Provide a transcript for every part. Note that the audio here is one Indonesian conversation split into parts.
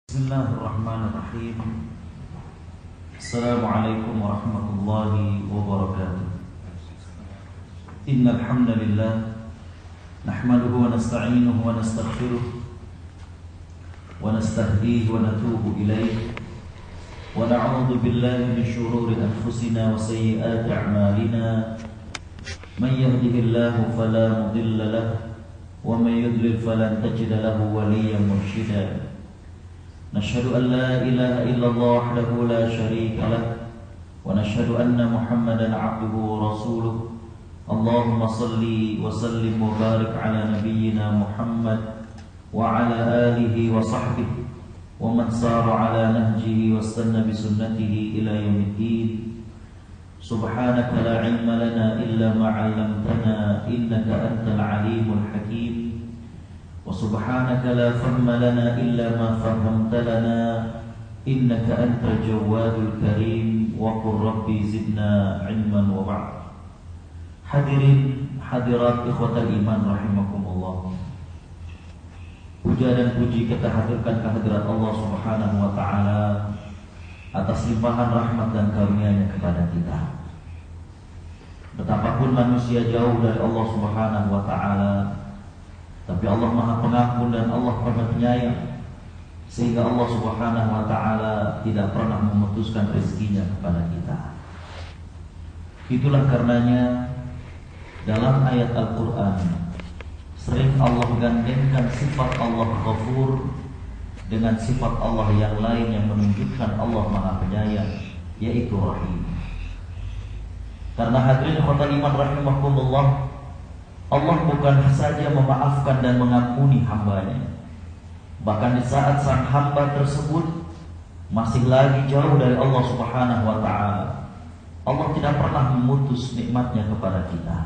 Bismillahirrahmanirrahim. Assalamualaikum warahmatullahi wabarakatuh. Innal hamdalillah nahmaduhu wa nasta'inuhu wa nastaghfiruh wa nastahdihi wa natubu ilayh wa na'udzu billahi min shururi anfusina wa sayyiati a'malina. Man yahdihillahu fala mudilla lahu wa man yudlil falan tajida lahu waliyyan mursyida. نشهد أن لا إله إلا الله وحده لا شريك له ونشهد أن محمدا عبده ورسوله. اللهم صل وسلم وبارك على نبينا محمد وعلى آله وصحبه ومن سار على نهجه واستنى بسنته إلى يوم الدين. سبحانك لا علم لنا إلا ما علمتنا إنك أنت العليم الحكيم. وسبحانك لا فهم لنا إلا ما فهمت لنا إنك أنت الجواد الكريم. وقل ربي زدنا علما وبعد. Hadirin hadirat ikhwatal iman rahimakumullah. Puja dan puji kita hadirkan kehadirat Allah Subhanahu wa taala atas limpahan rahmat dan karunia-Nya kepada kita. Betapapun manusia jauh dari Allah Subhanahu wa taala, tapi Allah Maha Pengampun dan Allah Maha Penyayang, sehingga Allah Subhanahu wa taala tidak pernah memutuskan rezekinya kepada kita. Itulah karenanya dalam ayat Al-Qur'an sering Allah gandengkan sifat Allah Ghafur dengan sifat Allah yang lain yang menunjukkan Allah Maha Penyayang, yaitu Rahim. Karena hadirin ikhwatal iman rahimakumullah, Allah bukan saja memaafkan dan mengampuni hambanya, bahkan di saat sang hamba tersebut masih lagi jauh dari Allah Subhanahu wa ta'ala, Allah tidak pernah memutus nikmatnya kepada kita.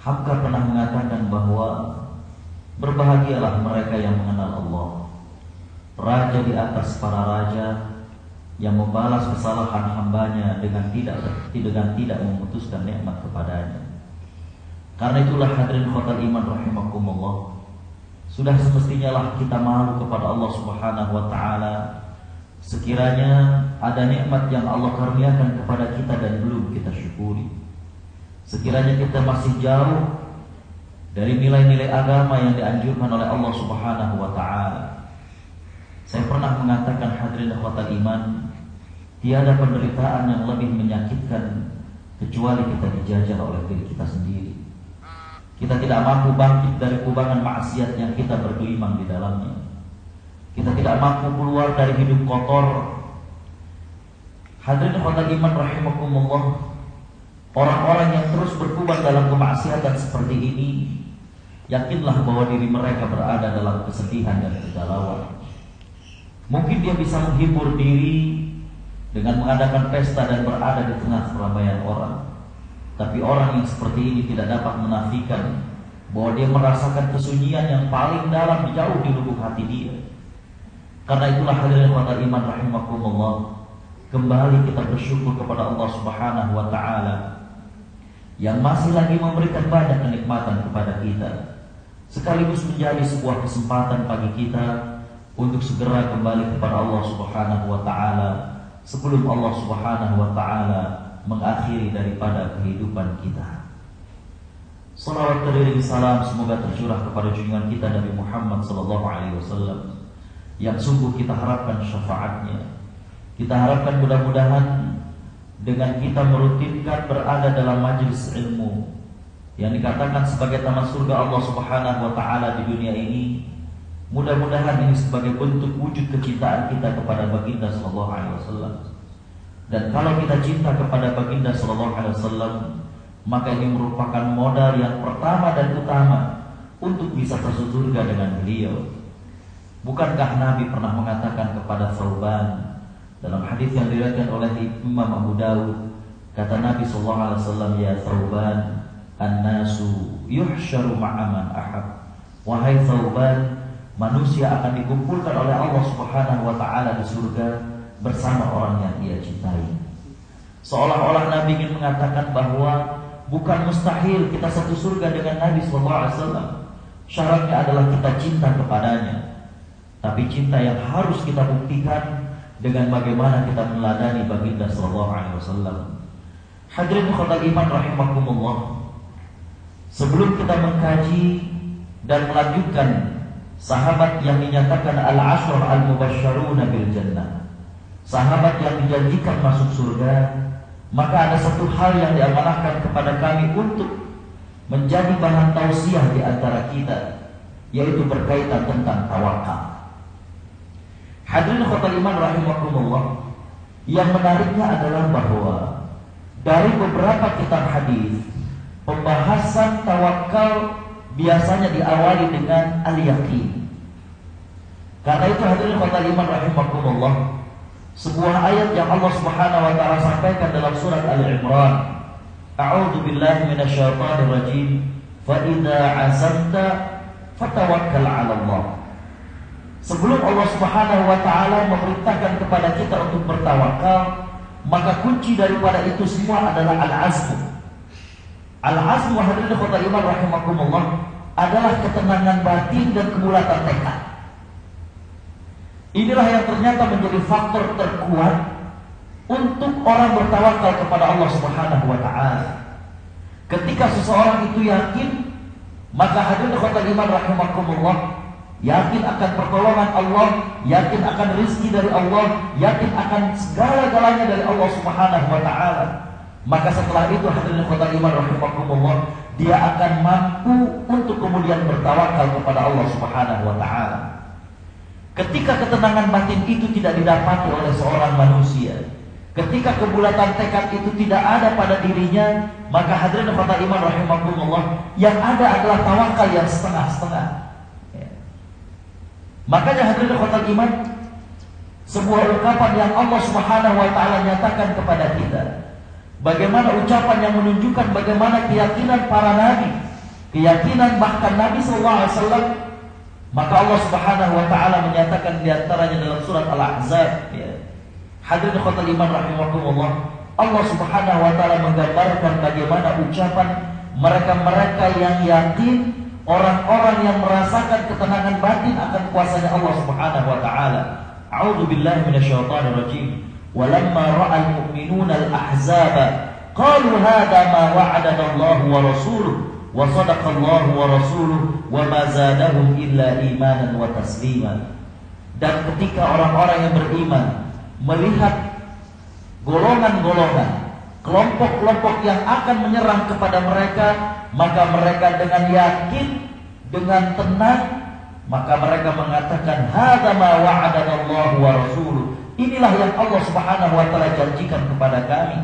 Hamka pernah mengatakan bahwa berbahagialah mereka yang mengenal Allah, raja di atas para raja yang membalas kesalahan hambanya dengan tidak memutuskan nikmat kepadanya. Karena itulah hadirin khotal iman rahimakumullah, sudah semestinya lah kita malu kepada Allah Subhanahu wa ta'ala sekiranya ada nikmat yang Allah karuniakan kepada kita dan belum kita syukuri. Sekiranya kita masih jauh dari nilai-nilai agama yang dianjurkan oleh Allah Subhanahu wa ta'ala. Saya pernah mengatakan hadirin khotal iman, tiada penderitaan yang lebih menyakitkan kecuali kita dijajah oleh diri kita sendiri. Kita tidak mampu bangkit dari kubangan maksiat yang kita bergelimang di dalamnya. Kita tidak mampu keluar dari hidup kotor. Hadirin khotal iman rahimakumullah, orang-orang yang terus berkuban dalam kemaksiatan seperti ini, yakinlah bahwa diri mereka berada dalam kesedihan dan kegalauan. Mungkin dia bisa menghibur diri dengan mengadakan pesta dan berada di tengah keramaian orang, tapi orang yang seperti ini tidak dapat menafikan bahwa dia merasakan kesunyian yang paling dalam jauh di lubuk hati dia. Karena itulah hadirin khotal iman rahimakumullah, kembali kita bersyukur kepada Allah Subhanahu wa ta'ala yang masih lagi memberikan banyak kenikmatan kepada kita, sekaligus menjadi sebuah kesempatan bagi kita untuk segera kembali kepada Allah Subhanahu wa ta'ala sebelum Allah Subhanahu wa ta'ala mengakhiri daripada kehidupan kita. Salawat dan salam semoga tercurah kepada junjungan kita Nabi Muhammad sallallahu alaihi wasallam yang sungguh kita harapkan syafaatnya. Kita harapkan mudah-mudahan dengan kita merutinkan berada dalam majelis ilmu yang dikatakan sebagai taman surga Allah Subhanahu wa ta'ala di dunia ini, mudah-mudahan ini sebagai bentuk wujud kecintaan kita kepada baginda sallallahu alaihi wasallam. Dan kalau kita cinta kepada baginda sallallahu alaihi wasallam, maka ini merupakan modal yang pertama dan utama untuk bisa masuk surga dengan beliau. Bukankah Nabi pernah mengatakan kepada Thauban dalam hadis yang diriwayatkan oleh Imam Abu Dawud, kata Nabi sallallahu alaihi wasallam, ya Thauban, an-nasu yuhsyaru ma'a man ahab. Wahai Thauban, manusia akan dikumpulkan oleh Allah Subhanahu wa ta'ala di surga bersama orang yang dia cintai. Seolah-olah Nabi ingin mengatakan bahwa bukan mustahil kita satu surga dengan Nabi sallallahu alaihi wasallam. Syaratnya adalah kita cinta kepadanya. tapi cinta yang harus kita buktikan dengan bagaimana kita meneladani baginda sallallahu alaihi wasallam. Hadirin ikhwatal iman rahimakumullah, sebelum kita mengkaji dan melanjutkan sahabat yang dinyatakan al-ashr al-mubasysyaruna bil jannah, sahabat yang dijanjikan masuk surga, maka ada satu hal yang diamanahkan kepada kami untuk menjadi bahan tausiah di antara kita, yaitu berkaitan tentang tawakal. Hadirin ikhwatal iman rahimakumullah, yang menariknya adalah bahwa dari beberapa kitab hadis, pembahasan tawakal biasanya diawali dengan al-yaqin. Karena itu hadirin ikhwatal iman rahimakumullah, sebuah ayat yang Allah Subhanahu wa taala sampaikan dalam surat Al-Imran, A'udzu billahi minasyaitonir rajim, fa idza 'azamta fatawakkal 'ala Allah. Sebelum Allah Subhanahu wa taala memerintahkan kepada kita untuk bertawakal, maka kunci daripada itu semua adalah al-azmu. Al-azmu hadirin ikhwatal iman rahimakumullah adalah ketenangan batin dan kebulatan tekad. Inilah yang ternyata menjadi faktor terkuat untuk orang bertawakal kepada Allah Subhanahu wa taala. Ketika seseorang itu yakin, maka hadirin ikhwatal iman rahimakumullah, yakin akan pertolongan Allah, yakin akan rizki dari Allah, yakin akan segala-galanya dari Allah Subhanahu wa taala. Maka setelah itu hadirin ikhwatal iman rahimakumullah, dia akan mampu untuk kemudian bertawakal kepada Allah Subhanahu wa taala. Ketika ketenangan batin itu tidak didapati oleh seorang manusia, ketika kebulatan tekad itu tidak ada pada dirinya, maka hadirin ikhwatal iman rahimakumullah, yang ada adalah tawakal yang setengah-setengah. Makanya hadirin ikhwatal iman, sebuah ungkapan yang Allah Subhanahu wa taala nyatakan kepada kita, bagaimana ucapan yang menunjukkan bagaimana keyakinan para nabi, keyakinan bahkan Nabi sallallahu alaihi wasallam. Maka Allah Subhanahu wa taala menyatakan di antaranya dalam surat Al-Ahzab, ya. Hadirin ikhwatal iman rahimakumullah, Allah Subhanahu wa taala menggambarkan bagaimana ucapan mereka-mereka yang yakin, orang-orang yang merasakan ketenangan batin akan kuasanya Allah Subhanahu wa taala. A'udzu billahi minasyaitonir rajim. Walamma ra'al mu'minuna al-ahzaba qalu hadza ma wa'adana Allah wa rasuluhu wa sadaqa Allah wa rasuluhu wa ma zadahum illa imanan wa taslima. Dan ketika orang-orang yang beriman melihat golongan-golongan, kelompok-kelompok yang akan menyerang kepada mereka, maka mereka dengan yakin, dengan tenang, maka mereka mengatakan hadza ma wa'adana Allah wa rasuluh. Inilah yang Allah Subhanahu wa taala janjikan kepada kami.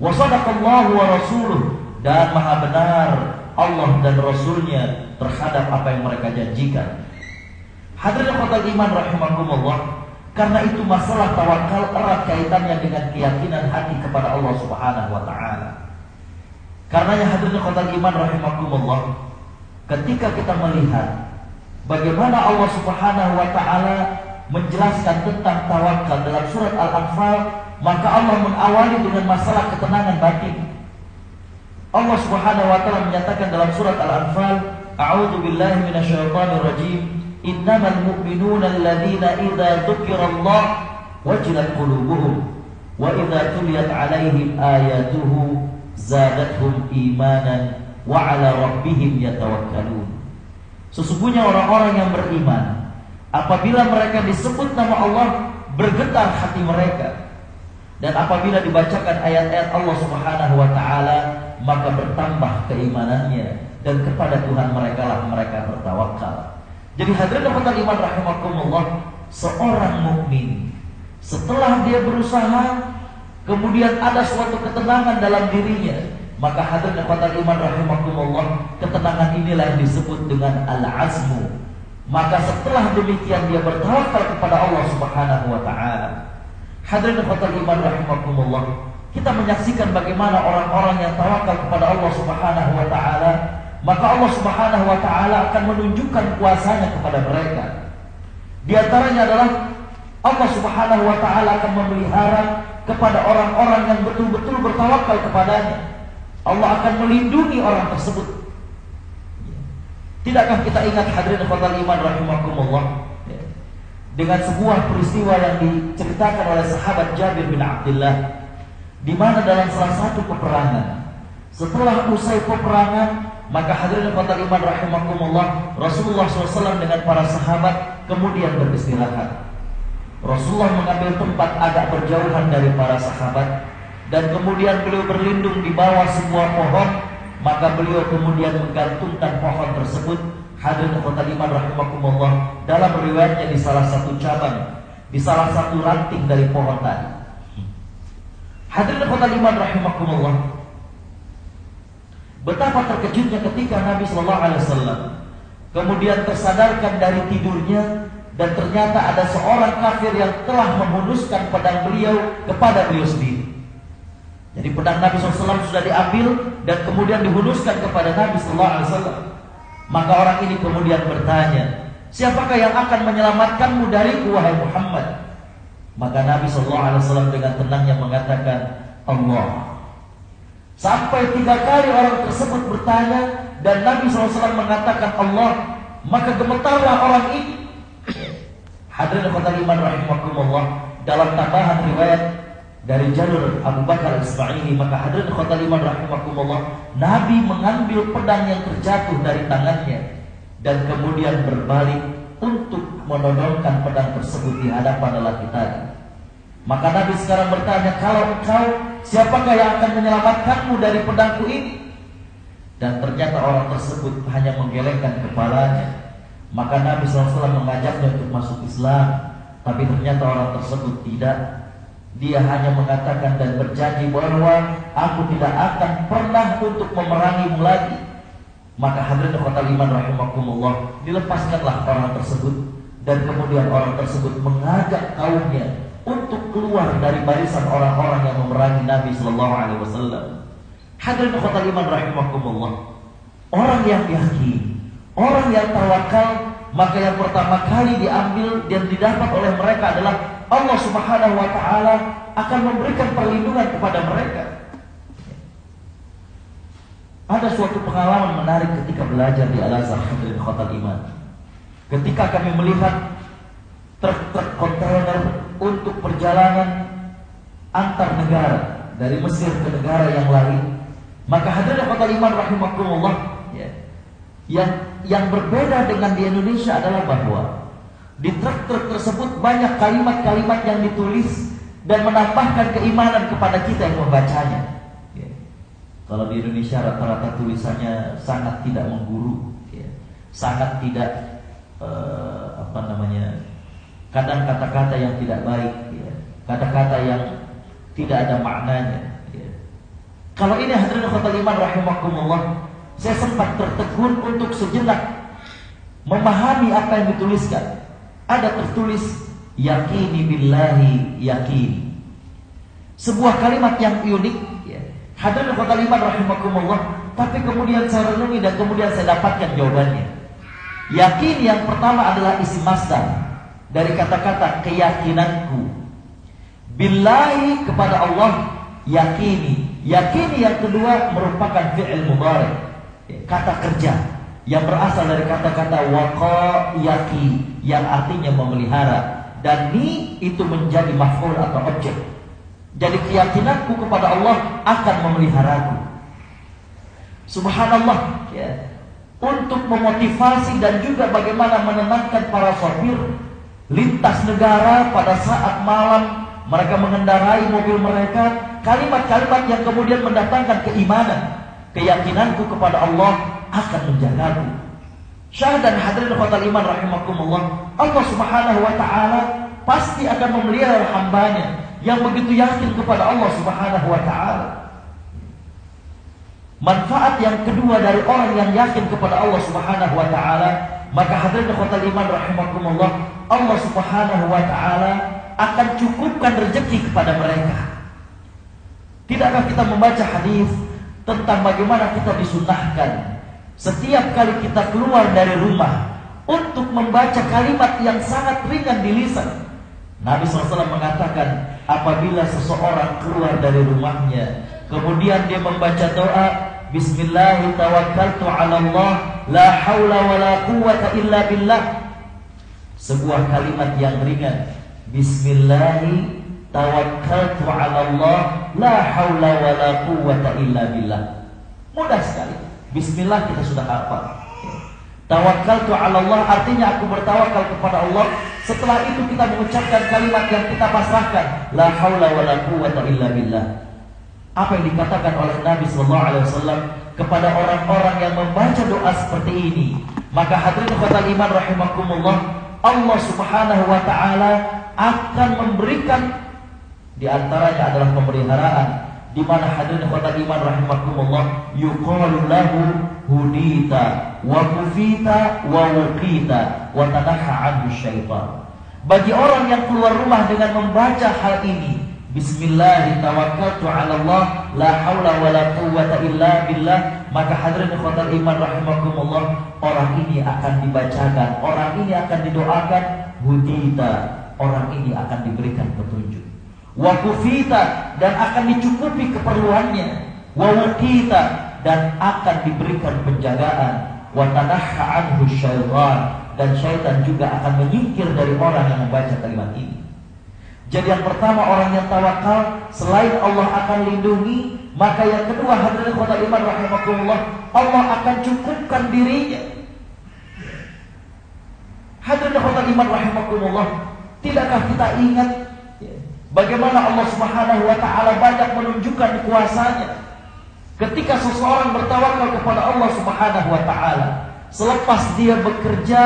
Wa sadaqallahu wa rasuluh, dan maha benar Allah dan Rasulnya terhadap apa yang mereka janjikan. Hadirin ikhwatal iman rahimakumullah, karena itu masalah tawakal erat kaitannya dengan keyakinan hati kepada Allah Subhanahu wa taala. Karenanya hadirin ikhwatal iman rahimakumullah, ketika kita melihat bagaimana Allah Subhanahu wa taala menjelaskan tentang tawakal dalam surat Al-Anfal, maka Allah mengawali dengan masalah ketenangan batin. Allah Subhanahu wa taala menyatakan dalam surat Al-Anfal, A'udzu billahi minasyaitonir rajim, innamal mu'minuna alladzina idza dzukirallah wajilat qulubuhum wa idza tuliyat 'alaihim ayatuhu zadatuhum imanan wa 'ala rabbihim yatawakkalun. Sesungguhnya orang-orang yang beriman, apabila mereka disebut nama Allah, bergetar hati mereka, dan apabila dibacakan ayat-ayat Allah Subhanahu wa taala, maka bertambah keimanannya, dan kepada Tuhan mereka lah mereka bertawakal. Jadi hadirin ikhwatal iman rahimakumullah, seorang mukmin setelah dia berusaha, kemudian ada suatu ketenangan dalam dirinya, maka hadirin ikhwatal iman rahimakumullah, ketenangan inilah yang disebut dengan al-azmu. Maka setelah demikian dia bertawakal kepada Allah Subhanahu wa taala. Hadirin ikhwatal iman rahimakumullah, kita menyaksikan bagaimana orang-orang yang tawakal kepada Allah Subhanahu wa taala, maka Allah Subhanahu wa taala akan menunjukkan kuasanya kepada mereka. Di antaranya adalah Allah Subhanahu wa taala akan memelihara kepada orang-orang yang betul-betul bertawakal kepadanya. Allah akan melindungi orang tersebut. Tidakkah kita ingat hadirin ikhwatal iman rahimakumullah, dengan sebuah peristiwa yang diceritakan oleh sahabat Jabir bin Abdullah, di mana dalam salah satu peperangan, setelah usai peperangan, maka hadirin qadar iman rahimakumullah, Rasulullah SAW dengan para sahabat kemudian beristirahat. Rasulullah mengambil tempat agak berjauhan dari para sahabat, dan kemudian beliau berlindung di bawah sebuah pohon. Maka beliau kemudian menggantungkan pohon tersebut, hadirin qadar iman rahimakumullah, dalam riwayatnya di salah satu cabang, di salah satu ranting dari pohon tadi. Hadirin qadar iman rahimakumullah, betapa terkejutnya ketika Nabi Shallallahu Alaihi Wasallam kemudian tersadarkan dari tidurnya, dan ternyata ada seorang kafir yang telah menghunuskan pedang beliau kepada beliau sendiri. Jadi pedang Nabi SAW sudah diambil dan kemudian dihunuskan kepada Nabi SAW. Maka orang ini kemudian bertanya, siapakah yang akan menyelamatkanmu dariku wahai Muhammad? Maka Nabi SAW dengan tenangnya mengatakan, Allah. Sampai 3 kali orang tersebut bertanya dan Nabi SAW mengatakan Allah, maka gemetarlah orang ini. Hadirin qadar iman rahimakumullah, dalam tambahan riwayat dari jalur Abu Bakar Al-Ismaili, maka hadirin qadar iman rahimakumullah, Nabi mengambil pedang yang terjatuh dari tangannya dan kemudian berbalik untuk menodongkan pedang tersebut di hadapan lelaki tadi. Maka Nabi sekarang bertanya, kalau engkau, siapakah yang akan menyelamatkanmu dari pedangku ini? Dan ternyata orang tersebut hanya menggelengkan kepalanya. Maka Nabi SAW mengajaknya untuk masuk Islam, tapi ternyata orang tersebut tidak. Dia hanya mengatakan dan berjanji bahwa aku tidak akan pernah untuk memerangimu lagi. Maka hadirin qadar iman rahimakumullah, dilepaskanlah orang tersebut, dan kemudian orang tersebut mengajak kaumnya untuk keluar dari barisan orang-orang yang memerangi Nabi Sallallahu Alaihi Wasallam. Hadirin qadar iman rahimakumullah, orang yang yakin, orang yang tawakal, maka yang pertama kali diambil dan didapat oleh mereka adalah Allah Subhanahu wa Ta'ala akan memberikan perlindungan kepada mereka. Ada suatu pengalaman menarik ketika belajar di Al-Azhar, hadirin qadar iman. Ketika kami melihat truk-truk kontainer untuk perjalanan antar negara dari Mesir ke negara yang lain, maka hadirin qadar iman rahimakumullah, yang berbeda dengan di Indonesia adalah bahwa di truk-truk tersebut banyak kalimat-kalimat yang ditulis dan menambahkan keimanan kepada kita yang membacanya. Kalau di Indonesia rata-rata tulisannya sangat tidak mengguru, sangat tidak kadang kata-kata yang tidak baik, kata-kata yang tidak ada maknanya. Kalau ini hadirin qadar iman rahimakumullah, saya sempat tertegun untuk sejenak memahami apa yang dituliskan. Ada tertulis yakini billahi yakin, sebuah kalimat yang unik, hadirin qadar iman rahimakumullah. Tapi kemudian saya renungi dan kemudian saya dapatkan jawabannya. Yakin yang pertama adalah isim masdar dari kata-kata keyakinanku. Billahi kepada Allah, yakini. Yakini yang kedua merupakan fi'il mudhari, kata kerja yang berasal dari kata-kata waqa yaqi yang artinya memelihara, dan ni itu menjadi maf'ul atau objek. Jadi keyakinanku kepada Allah akan memeliharaku. Subhanallah, untuk memotivasi dan juga bagaimana menenangkan para sopir lintas negara pada saat malam mereka mengendarai mobil mereka, kalimat-kalimat yang kemudian mendatangkan keimanan. Keyakinanku kepada Allah akan menjagaku. Syahid dan hadirin qadar iman rahimakumullah, Allah Subhanahu wa Ta'ala pasti akan memelihara hambanya yang begitu yakin kepada Allah Subhanahu wa Ta'ala. Manfaat yang kedua dari orang yang yakin kepada Allah Subhanahu wa Ta'ala, maka hadirin qadar iman rahimakumullah, Allah Subhanahu wa Ta'ala akan cukupkan rezeki kepada mereka. Tidakkah kita membaca hadis tentang bagaimana kita disunnahkan setiap kali kita keluar dari rumah untuk membaca kalimat yang sangat ringan di lisan. Nabi SAW mengatakan, apabila seseorang keluar dari rumahnya kemudian dia membaca doa Bismillah tawakkaltu ala Allah la haula wa la quwwata illa billah, sebuah kalimat yang ringan. Bismillahi tawakkaltu 'ala Allah la haula wala quwwata illa billah. Mudah sekali. Bismillah kita sudah hafal. Tawakkaltu 'ala Allah artinya aku bertawakal kepada Allah. Setelah itu kita mengucapkan kalimat yang kita pasrahkan, la haula wala quwwata illa billah. Apa yang dikatakan oleh Nabi sallallahu alaihi wasallam kepada orang-orang yang membaca doa seperti ini? Maka hadirin ikhwatal iman rahimakumullah, Allah Subhanahu wa taala akan memberikan, di antaranya adalah pemeliharaan, di mana hadirin ikhwatal iman rahimakumullah, yuqalu lahu hudita wa kufita wa wuqita wa tanaha anhu syaitan. Bagi orang yang keluar rumah dengan membaca hal ini, Bismillah tawakkaltu 'ala Allah la haula wala quwwata illa billah, maka hadirin ikhwatal iman rahimakumullah, orang ini akan dibacakan, orang ini akan didoakan, hudita, orang ini akan diberikan petunjuk, wa kufita, dan akan dicukupi keperluannya, wa wuqita, dan akan diberikan penjagaan, wa tanaha anhu syaitan, dan syaitan juga akan menyingkir dari orang yang membaca kalimat ini. Jadi yang pertama, orang yang tawakal selain Allah akan lindungi, maka yang kedua hadirin ikhwatal iman rahimakumullah, Allah akan cukupkan dirinya. Hadirin ikhwatal iman rahimakumullah, tidakkah kita ingat bagaimana Allah Subhanahu wa taala banyak menunjukkan kuasanya ketika seseorang bertawakal kepada Allah Subhanahu wa taala, selepas dia bekerja,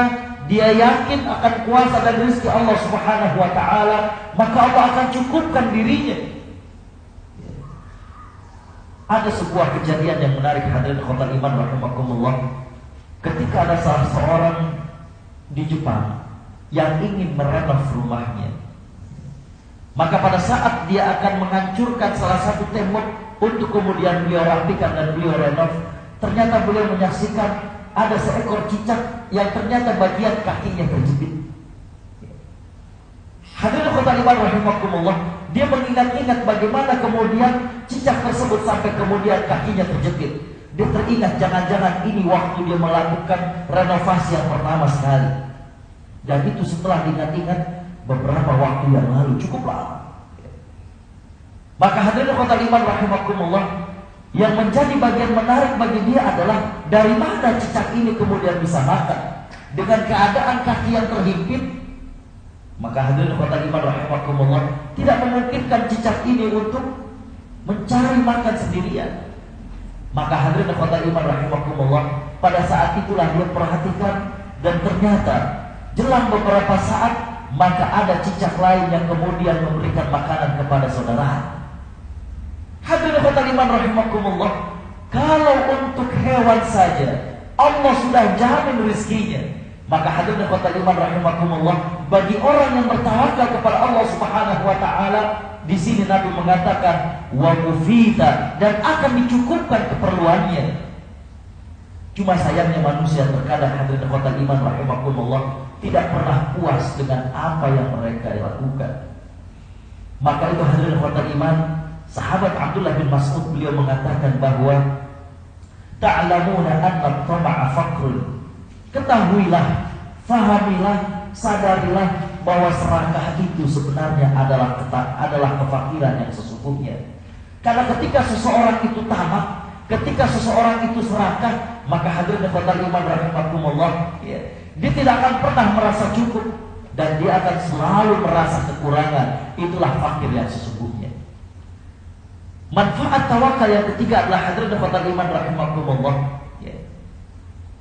dia yakin akan kuasa dan rezeki Allah Subhanahu wa taala, maka Allah akan cukupkan dirinya. Ada sebuah kejadian yang menarik hadirin ikhwatal iman rahimakumullah. Ketika ada salah seorang di Jepang yang ingin merenov rumahnya, maka pada saat dia akan menghancurkan salah satu tembok untuk kemudian beliau rapikan dan beliau renov, ternyata beliau menyaksikan ada seekor cicak yang ternyata bagian kakinya terjepit. Hadirin ikhwatal iman rahimakumullah, dia mengingat-ingat bagaimana kemudian cicak tersebut sampai kemudian kakinya terjepit. Dia teringat jangan-jangan ini waktu dia melakukan renovasi yang pertama sekali. Dan itu setelah diingat-ingat beberapa waktu yang lalu, cukup lama. Maka hadirin ikhwatal iman rahimakumullah, yang menjadi bagian menarik bagi dia adalah dari mana cicak ini kemudian bisa makan dengan keadaan kaki yang terhimpit. Maka hadirin ikhwatal iman rahimakumullah, tidak memungkinkan cicak ini untuk mencari makan sendirian. Maka hadirin ikhwatal iman rahimakumullah, pada saat itulah dia perhatikan, dan ternyata jelang beberapa saat maka ada cicak lain yang kemudian memberikan makanan kepada saudara. Hadirin ikhwatal iman rahimakumullah, kalau untuk hewan saja Allah sudah jamin rezekinya, maka hadirin ikhwatal iman rahimakumullah, bagi orang yang bertawakal kepada Allah Subhanahu wa taala, di sini Nabi mengatakan wa mufita, dan akan dicukupkan keperluannya. Cuma sayangnya manusia terkadang hadirin ikhwatal iman rahimakumullah tidak pernah puas dengan apa yang mereka lakukan. Maka itu hadirin ikhwatal iman, sahabat Abdullah bin Mas'ud beliau mengatakan bahwa ta'lamuna anna tama'a faqrun, ketahuilah, fahamilah, sadarilah bahwa serakah itu sebenarnya adalah kefakiran yang sesungguhnya. Karena ketika seseorang itu tamak, ketika seseorang itu serakah, maka hadirin ikhwatal iman rahimakumullah, dia tidak akan pernah merasa cukup, dan dia akan selalu merasa kekurangan. Itulah fakir yang sesungguhnya. Manfaat tawakal yang ketiga adalah hadirin ikhwatal iman rahimakumullah,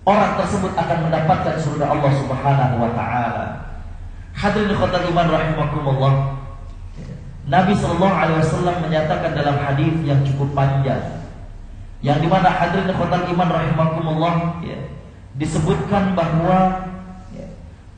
orang tersebut akan mendapatkan surga Allah Subhanahu wa taala. Hadirin ikhwatal iman rahimakumullah, Nabi sallallahu alaihi wasallam menyatakan dalam hadis yang cukup panjang, yang dimana hadirin ikhwatal iman rahimakumullah, disebutkan bahwa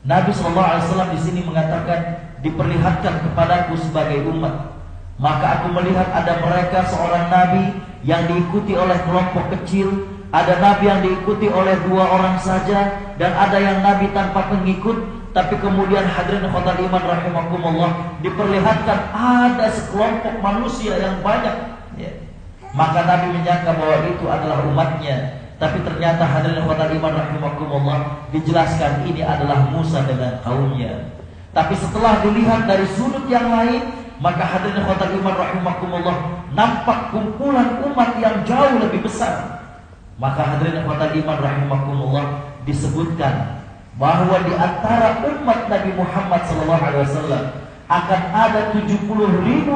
Nabi sallallahu alaihi wasallam di sini mengatakan, diperlihatkan kepadaku sebagai umat, maka aku melihat ada mereka seorang nabi yang diikuti oleh kelompok kecil, ada nabi yang diikuti oleh 2 orang saja, dan ada yang nabi tanpa pengikut. Tapi kemudian hadirin ikhwatal iman rahimakumullah, diperlihatkan ada sekelompok manusia yang banyak, maka Nabi menyangka bahwa itu adalah umatnya. Tapi ternyata hadirin ikhwatal iman rahimakumullah, dijelaskan ini adalah Musa dengan kaumnya. Tapi setelah dilihat dari sudut yang lain, maka hadirin ikhwatal iman rahimakumullah, nampak kumpulan umat yang jauh lebih besar. Maka hadirin ikhwatal iman rahimakumullah, disebutkan bahwa di antara umat Nabi Muhammad SAW akan ada 70.000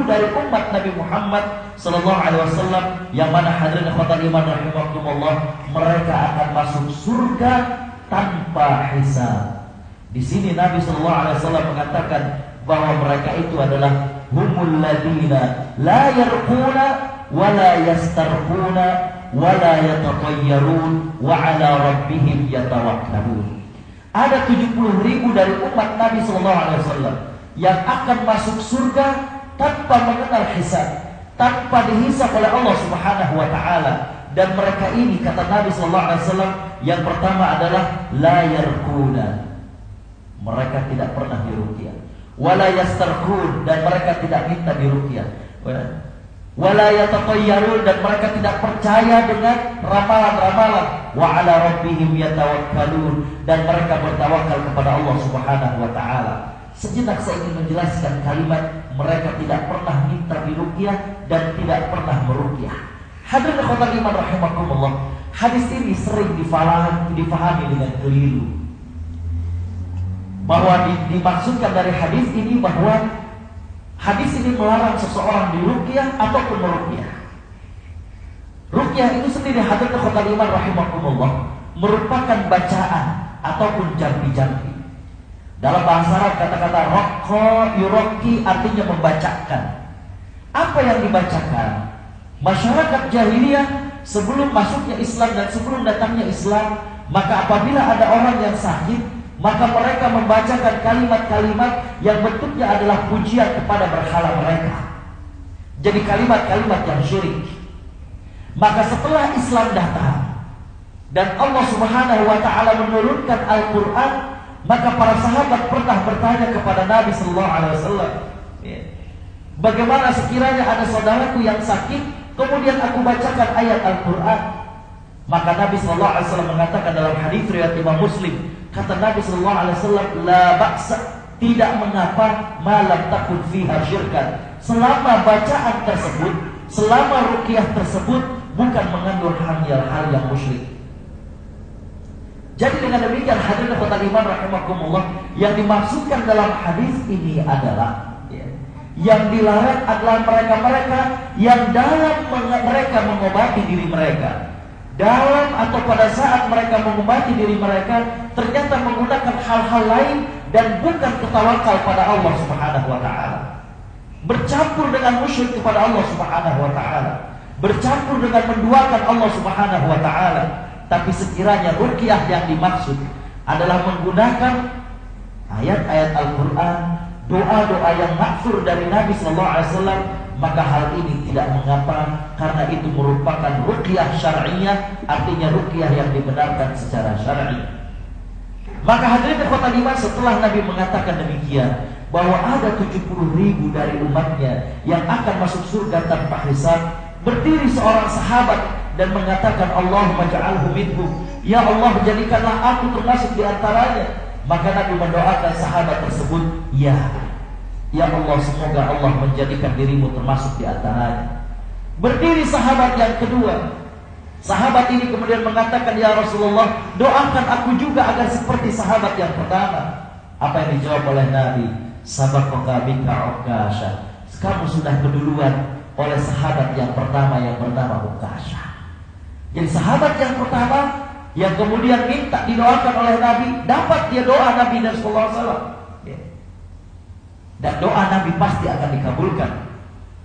dari umat Nabi Muhammad SAW, yang mana hadirin ikhwatal iman rahimakumullah, mereka akan masuk surga tanpa hisab. Di sini Nabi SAW mengatakan bahwa mereka itu adalah humul ladina la yarquna wa la yastarquna wa la yatatayyarun wa ala rabbihim yatawakkalun. Ada 70.000 dari umat Nabi SAW yang akan masuk surga tanpa mengenal hisab, tanpa dihisab oleh Allah Subhanahu wa taala. Dan mereka ini, kata Nabi SAW, yang pertama adalah la yarquna, mereka tidak pernah diruqyah. Wala yastarqun, dan mereka tidak minta diruqyah. Wala yatatayyarun, dan mereka tidak percaya dengan ramalan-ramalan. Wa ala rabbihim yatawakkalun, dan mereka bertawakal kepada Allah Subhanahu wa taala. Sejenak saya ingin menjelaskan kalimat mereka tidak pernah minta diruqyah dan tidak pernah meruqyah. Hadirin ikhwatal iman rahimakumullah, hadis ini sering difahami dengan keliru. Bahwa dimaksudkan dari hadis ini bahwa hadis ini melarang seseorang diruqyah ataupun meruqyah. Ruqyah itu sendiri, hadirin ikhwatal iman rahimakumullah, merupakan bacaan ataupun jampi-jampi. Dalam bahasa Arab kata-kata raqqa yuraqi artinya membacakan. Apa yang dibacakan? Masyarakat jahiliyah sebelum masuknya Islam dan sebelum datangnya Islam, maka apabila ada orang yang sakit, maka mereka membacakan kalimat-kalimat yang bentuknya adalah pujian kepada berhala mereka. Jadi kalimat-kalimat yang syirik. Maka setelah Islam datang dan Allah Subhanahu wa taala menurunkan Al-Qur'an, maka para sahabat pernah bertanya kepada Nabi sallallahu alaihi wasallam, bagaimana sekiranya ada saudaraku yang sakit, kemudian aku bacakan ayat Al-Qur'an? Maka Nabi sallallahu alaihi wasallam mengatakan dalam hadis riwayat Imam Muslim, kata Nabi sallallahu alaihi wasallam, la ba'sa, tidak mengapa, malam takun fiha syirkan, selama bacaan tersebut, selama ruqyah tersebut bukan mengandung hal yang musyrik. Jadi dengan demikian hadirin ikhwatal iman rahimakumullah, yang dimaksudkan dalam hadis ini adalah yang dilarang adalah mereka-mereka yang dalam mereka mengobati diri mereka, dalam atau pada saat mereka mengobati diri mereka ternyata menggunakan hal-hal lain dan bukan bertawakal pada Allah Subhanahu wa taala, bercampur dengan musyrik kepada Allah Subhanahu wa taala, bercampur dengan menduakan Allah Subhanahu wa taala. Tapi sekiranya ruqyah yang dimaksud adalah menggunakan ayat-ayat Al-Qur'an, doa-doa yang maksur dari Nabi sallallahu alaihi wasallam, maka hal ini tidak mengapa, karena itu merupakan ruqyah syar'iyyah, artinya ruqyah yang dibenarkan secara syar'i. Maka hadirin ikhwatal iman, setelah Nabi mengatakan demikian bahwa ada 70.000 dari umatnya yang akan masuk surga tanpa hisab, berdiri seorang sahabat dan mengatakan, Allahumma ja'alhu minhum, ya Allah jadikanlah aku termasuk di antaranya. Maka Nabi mendoakan sahabat tersebut, ya Allah, semoga Allah menjadikan dirimu termasuk di antaranya. Berdiri sahabat yang kedua, sahabat ini kemudian mengatakan, ya Rasulullah, doakan aku juga agar seperti sahabat yang pertama. Apa yang dijawab oleh Nabi? Sabaqaka bika Ukasha, kamu sudah keduluan oleh sahabat yang pertama yang bernama Ukasha. Jadi sahabat yang pertama yang kemudian minta didoakan oleh Nabi, dapat dia doa Nabi dan sallallahu alaihi wasallam. Dan doa Nabi pasti akan dikabulkan.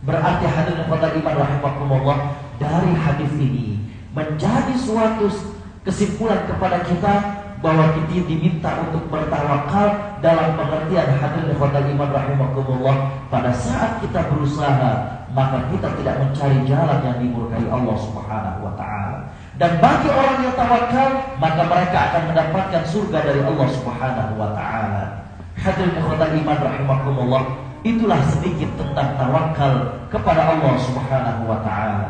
Berarti hadirin ikhwatal iman rahimakumullah, dari hadis ini menjadi suatu kesimpulan kepada kita bahwa kita diminta untuk bertawakal dalam pengertian hadirin ikhwatal iman rahimakumullah. Pada saat kita berusaha, maka kita tidak mencari jalan yang dimurkai Allah Subhanahu wa taala. Dan bagi orang yang tawakal, maka mereka akan mendapatkan surga dari Allah Subhanahu wa taala. Hadirin ikhwatal iman rahimakumullah, itulah sedikit tentang tawakal kepada Allah Subhanahu wa taala.